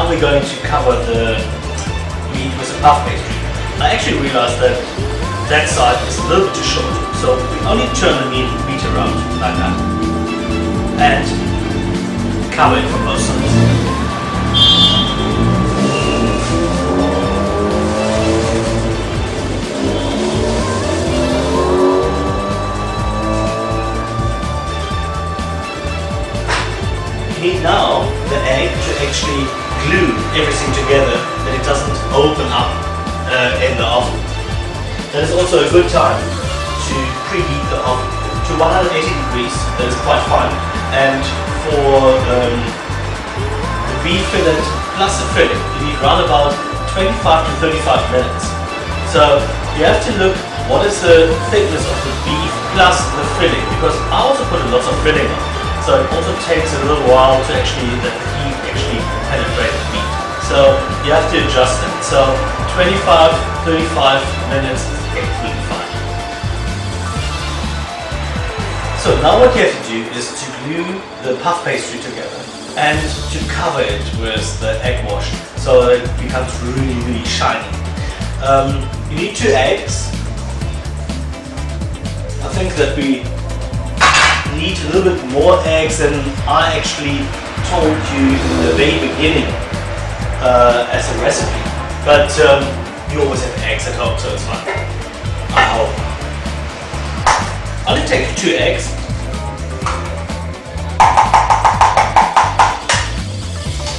now we're going to cover the meat with a puff pastry. I actually realized that that side is a little bit too short, so we only turn the meat around like that and cover it from both sides. You need now the egg to actually glue everything together, that it doesn't open up in the oven. That is also a good time to preheat the oven to 180 degrees. That is quite fine. And for the beef fillet plus the fillet, you need around about 25 to 35 minutes. So you have to look what is the thickness of the beef plus the fillet, because I also put lots of filling on. So it also takes a little while to actually, the heat actually penetrate the meat. So you have to adjust it. So 25, 35 minutes is absolutely fine. So now what you have to do is to glue the puff pastry together and to cover it with the egg wash so that it becomes really, really shiny. You need 2 eggs. I think that we need a little bit more eggs than I actually told you in the very beginning as a recipe, but you always have eggs at home, so it's fine. I hope. I'll only take 2 eggs.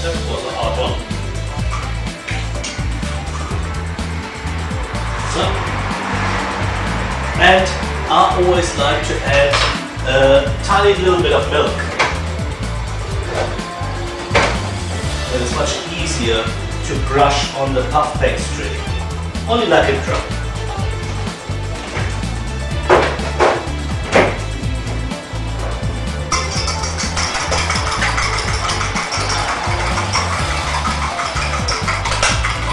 That was a hard one. So, and I always like to add a tiny little bit of milk. It is much easier to brush on the puff pastry. Only like a drop.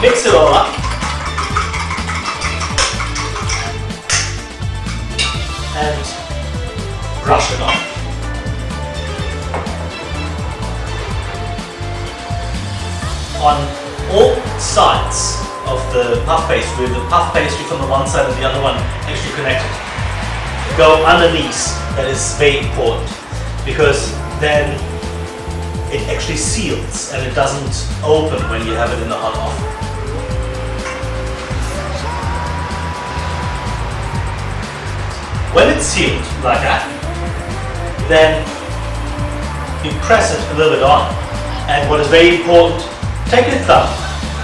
Mix it all up. And brush it on. On all sides of the puff pastry, the puff pastry from the one side and the other one actually connected. Go underneath, that is very important, because then it actually seals and it doesn't open when you have it in the hot oven. When it's sealed like that, then you press it a little bit on, and what is very important, take your thumb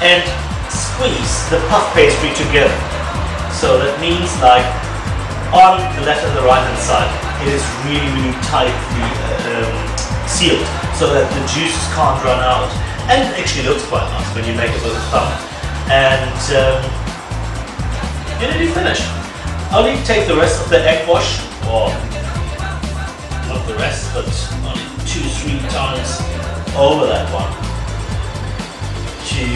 and squeeze the puff pastry together. So that means like on the left and the right hand side, it is really, really tightly sealed so that the juices can't run out, and it actually looks quite nice when you make it with a thumb. And you're nearly finished. Only take the rest of the egg wash, or not the rest, but only 2-3 times over that one to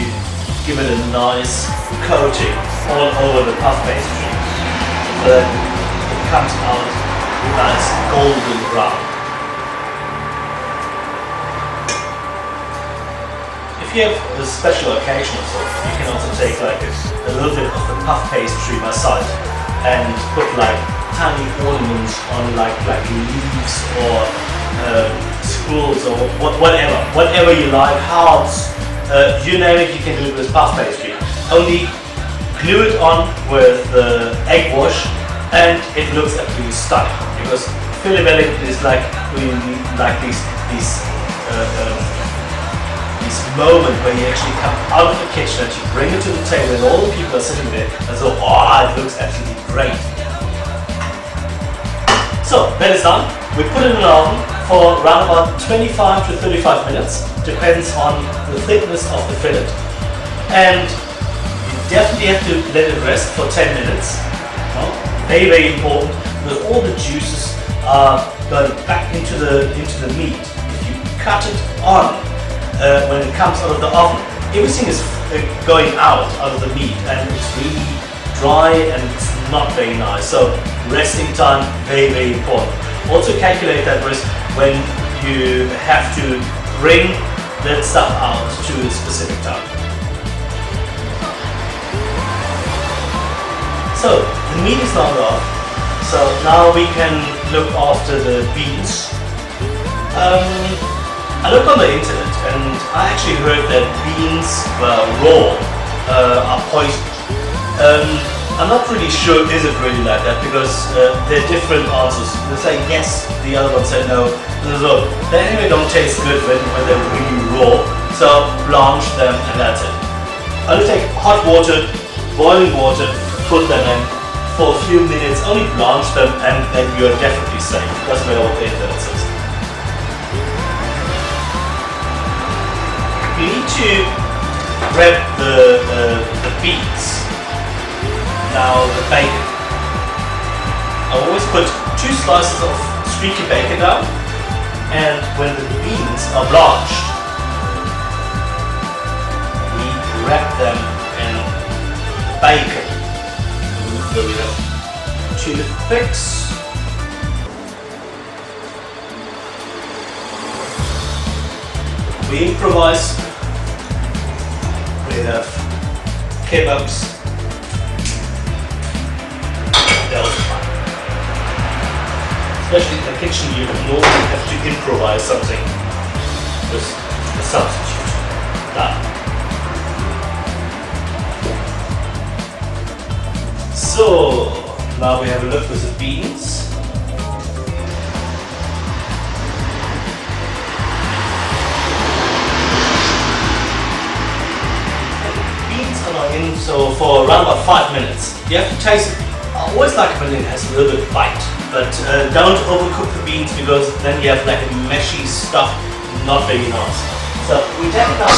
give it a nice coating all over the puff pastry so that it comes out nice golden brown. If you have a special occasion or so, you can also take like a little bit of the puff pastry by side and put like tiny ornaments on like leaves or scrolls or whatever you like, hearts, you name it, you can do it with puff pastry. Only glue it on with the egg wash and it looks absolutely stunning, because Fillet Wellington is like really like these moment where you actually come out of the kitchen and you bring it to the table and all the people are sitting there and so, oh, it looks absolutely great. So that is done. We put it in the oven for around about 25 to 35 minutes, depends on the thickness of the fillet. And you definitely have to let it rest for 10 minutes. Very, very important, because all the juices are going back into the meat. If you cut it on when it comes out of the oven, everything is going out of the meat and it's really dry and it's not very nice. So resting time, very, very important. Also calculate that risk when you have to bring that stuff out to a specific time. So the meat is now off. So now we can look after the beans. I looked on the internet and I actually heard that beans raw are poisoned. I'm not really sure is it really like that, because they're different answers. They say yes, the other one say no. So they anyway don't taste good when they're really raw. So blanch them and that's it. I'll take hot water, boiling water, put them in for a few minutes, only blanch them, and then you're definitely safe. Doesn't matter what the internet says. You need to prep the beans. Now the bacon. I always put 2 slices of streaky bacon down, and when the beans are blanched, we wrap them in bacon. So we have toothpicks. We improvise. We have kebabs. Especially in the kitchen, you normally have to improvise something with a substitute. Done. So now we have a look with the beans. Beans are now in so for around about 5 minutes. You have to taste it. I always like it when it has a little bit of bite, but don't overcook the beans, because then you have like a meshy stuff, not very nice. So we take it out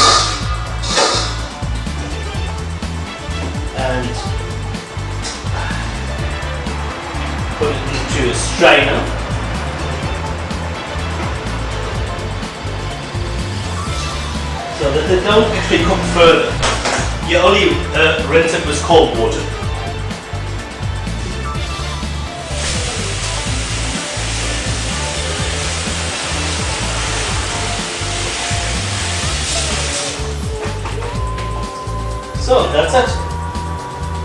and put it into a strainer. So that they don't actually cook further. You only rinse it with cold water. So that's it.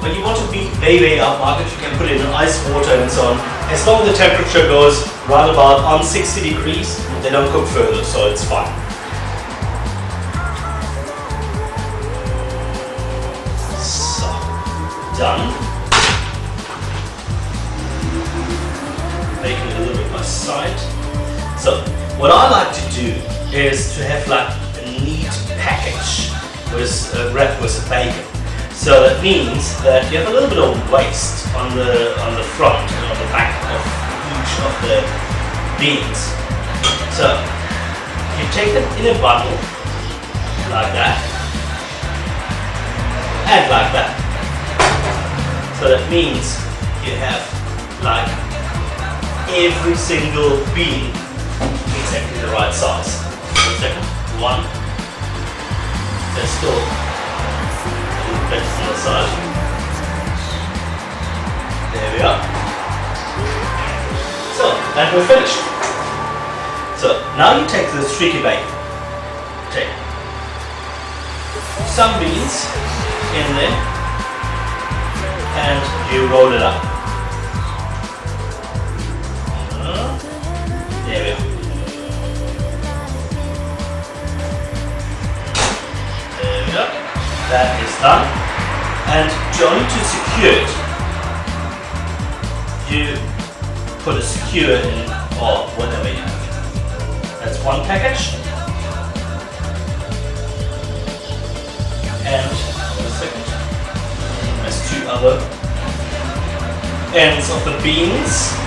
When you want to be way up market, you can put it in ice water and so on. As long as the temperature goes round about on 60 degrees, they don't cook further, so it's fine. So, done. Bacon a little bit by side. So, what I like to do is to have like a neat package with wrapped with bacon. So that means that you have a little bit of waste on the front and on the back of each of the beans. So you take them in a bundle like that and like that. So that means you have like every single bean exactly the right size. One second. One. There's still a little bit on the side. There we are. So, and we're finished. So, now you take the streaky bacon. Take some beans in there and you roll it up. There we are. That is done, and only to secure it, you put a skewer in, or whatever you have. That's one package, and a second, there's 2 other ends of the beans.